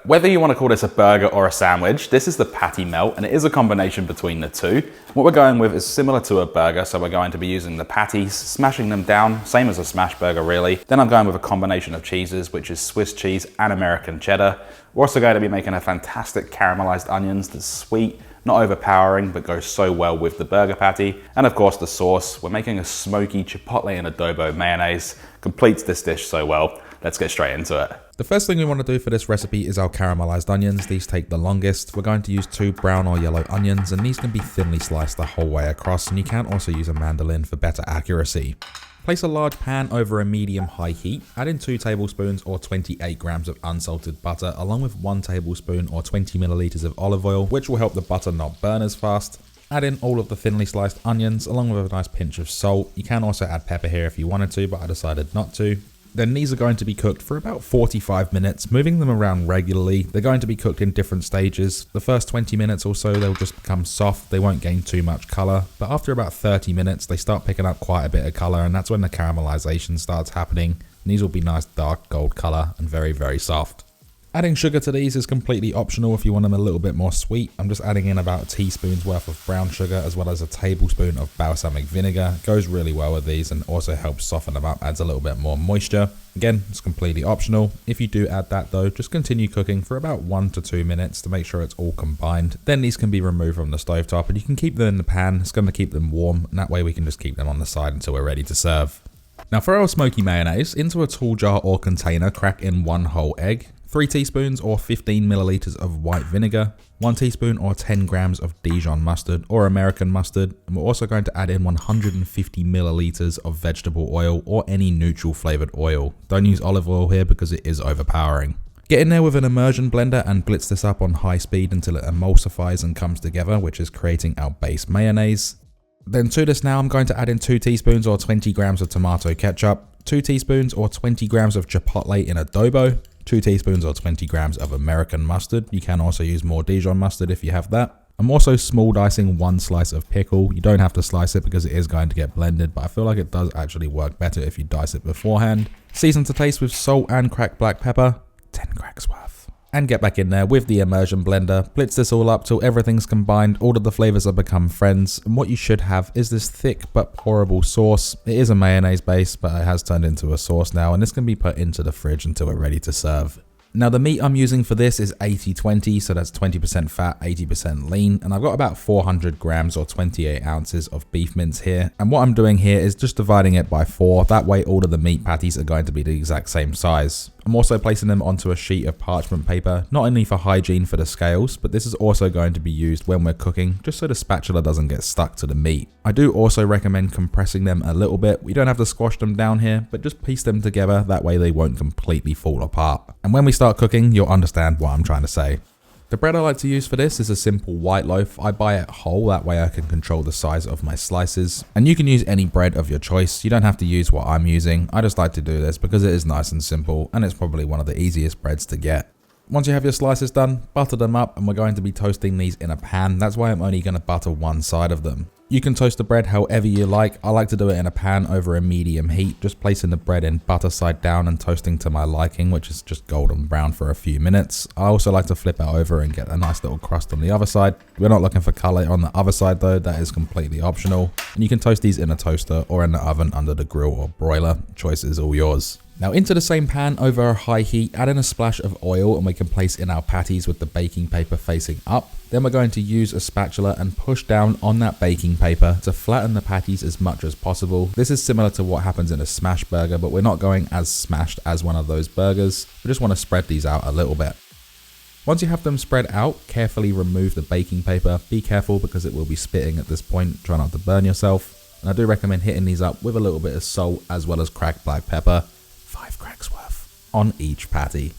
Whether you want to call this a burger or a sandwich, this is the patty melt, and it is a combination between the two. What we're going with is similar to a burger, so we're going to be using the patties, smashing them down, same as a smash burger really. Then I'm going with a combination of cheeses, which is Swiss cheese and American cheddar. We're also going to be making a fantastic caramelized onions that's sweet, not overpowering, but goes so well with the burger patty. And of course the sauce, we're making a smoky chipotle and adobo mayonnaise, completes this dish so well. Let's get straight into it. The first thing we want to do for this recipe is our caramelized onions. These take the longest. We're going to use 2 brown or yellow onions, and these can be thinly sliced the whole way across, and you can also use a mandolin for better accuracy. Place a large pan over a medium-high heat, add in 2 tablespoons or 28 grams of unsalted butter, along with 1 tablespoon or 20 milliliters of olive oil, which will help the butter not burn as fast. Add in all of the thinly sliced onions, along with a nice pinch of salt. You can also add pepper here if you wanted to, but I decided not to. Then these are going to be cooked for about 45 minutes, moving them around regularly. They're going to be cooked in different stages. The first 20 minutes or so, they'll just become soft. They won't gain too much color. But after about 30 minutes, they start picking up quite a bit of color, and that's when the caramelization starts happening. And these will be nice dark gold color and very, very soft. Adding sugar to these is completely optional if you want them a little bit more sweet. I'm just adding in about a teaspoon's worth of brown sugar as well as a tablespoon of balsamic vinegar. It goes really well with these and also helps soften them up, adds a little bit more moisture. Again, it's completely optional. If you do add that though, just continue cooking for about 1 to 2 minutes to make sure it's all combined. Then these can be removed from the stovetop and you can keep them in the pan. It's going to keep them warm, and that way we can just keep them on the side until we're ready to serve. Now for our smoky mayonnaise, into a tall jar or container, crack in 1 whole egg, 3 teaspoons or 15 milliliters of white vinegar, 1 teaspoon or 10 grams of Dijon mustard or American mustard, and we're also going to add in 150 milliliters of vegetable oil or any neutral flavored oil. Don't use olive oil here because it is overpowering. Get in there with an immersion blender and blitz this up on high speed until it emulsifies and comes together, which is creating our base mayonnaise. Then to this now, I'm going to add in 2 teaspoons or 20 grams of tomato ketchup, 2 teaspoons or 20 grams of chipotle in adobo, 2 teaspoons or 20 grams of American mustard. You can also use more Dijon mustard if you have that. I'm also small dicing 1 slice of pickle. You don't have to slice it because it is going to get blended, but I feel like it does actually work better if you dice it beforehand. Season to taste with salt and cracked black pepper, 10 cracks worth. And get back in there with the immersion blender, blitz this all up till everything's combined, all of the flavors have become friends, and what you should have is this thick but pourable sauce. It is a mayonnaise base, but it has turned into a sauce now, and this can be put into the fridge until we're ready to serve. Now the meat I'm using for this is 80-20, so that's 20% fat, 80% lean, and I've got about 400 grams or 28 ounces of beef mince here. And what I'm doing here is just dividing it by 4, that way all of the meat patties are going to be the exact same size. I'm also placing them onto a sheet of parchment paper, not only for hygiene for the scales, but this is also going to be used when we're cooking, just so the spatula doesn't get stuck to the meat. I do also recommend compressing them a little bit. We don't have to squash them down here, but just piece them together, that way they won't completely fall apart. And when we start cooking, you'll understand what I'm trying to say. The bread I like to use for this is a simple white loaf. I buy it whole, that way I can control the size of my slices. And you can use any bread of your choice. You don't have to use what I'm using. I just like to do this because it is nice and simple, and it's probably one of the easiest breads to get. Once you have your slices done, butter them up, and we're going to be toasting these in a pan. That's why I'm only going to butter one side of them. You can toast the bread however you like. I like to do it in a pan over a medium heat, just placing the bread in butter side down and toasting to my liking, which is just golden brown for a few minutes. I also like to flip it over and get a nice little crust on the other side. We're not looking for color on the other side though, that is completely optional. And you can toast these in a toaster or in the oven under the grill or broiler. Choice is all yours. Now into the same pan over a high heat, add in a splash of oil and we can place in our patties with the baking paper facing up. Then we're going to use a spatula and push down on that baking paper to flatten the patties as much as possible. This is similar to what happens in a smash burger, but we're not going as smashed as one of those burgers. We just want to spread these out a little bit. Once you have them spread out, carefully remove the baking paper. Be careful because it will be spitting at this point. Try not to burn yourself. And I do recommend hitting these up with a little bit of salt as well as cracked black pepper. 5 cracks worth on each patty.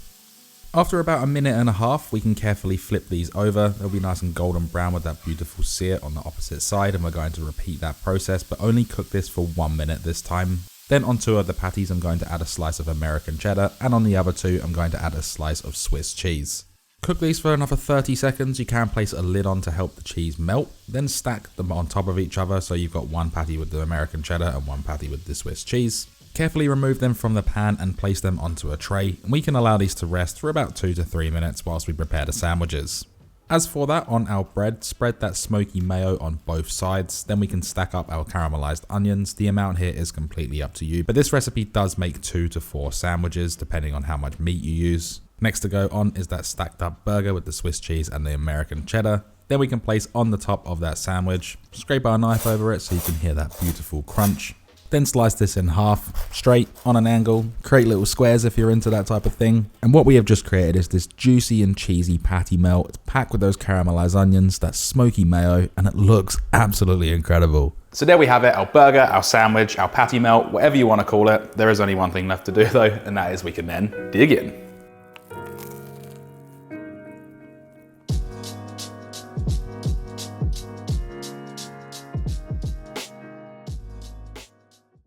After about a minute and a half, we can carefully flip these over. They'll be nice and golden brown with that beautiful sear on the opposite side, and we're going to repeat that process, but only cook this for 1 minute this time. Then on 2 of the patties, I'm going to add a slice of American cheddar, and on the other 2, I'm going to add a slice of Swiss cheese. Cook these for another 30 seconds. You can place a lid on to help the cheese melt, then stack them on top of each other so you've got one patty with the American cheddar and one patty with the Swiss cheese. Carefully remove them from the pan and place them onto a tray. We can allow these to rest for about 2 to 3 minutes whilst we prepare the sandwiches. As for that, on our bread, spread that smoky mayo on both sides, then we can stack up our caramelized onions. The amount here is completely up to you, but this recipe does make 2 to 4 sandwiches depending on how much meat you use. Next to go on is that stacked up burger with the Swiss cheese and the American cheddar. Then we can place on the top of that sandwich, scrape our knife over it so you can hear that beautiful crunch. Then slice this in half, straight, on an angle, create little squares if you're into that type of thing. And what we have just created is this juicy and cheesy patty melt. It's packed with those caramelized onions, that smoky mayo, and it looks absolutely incredible. So there we have it, our burger, our sandwich, our patty melt, whatever you want to call it. There is only one thing left to do though, and that is we can then dig in.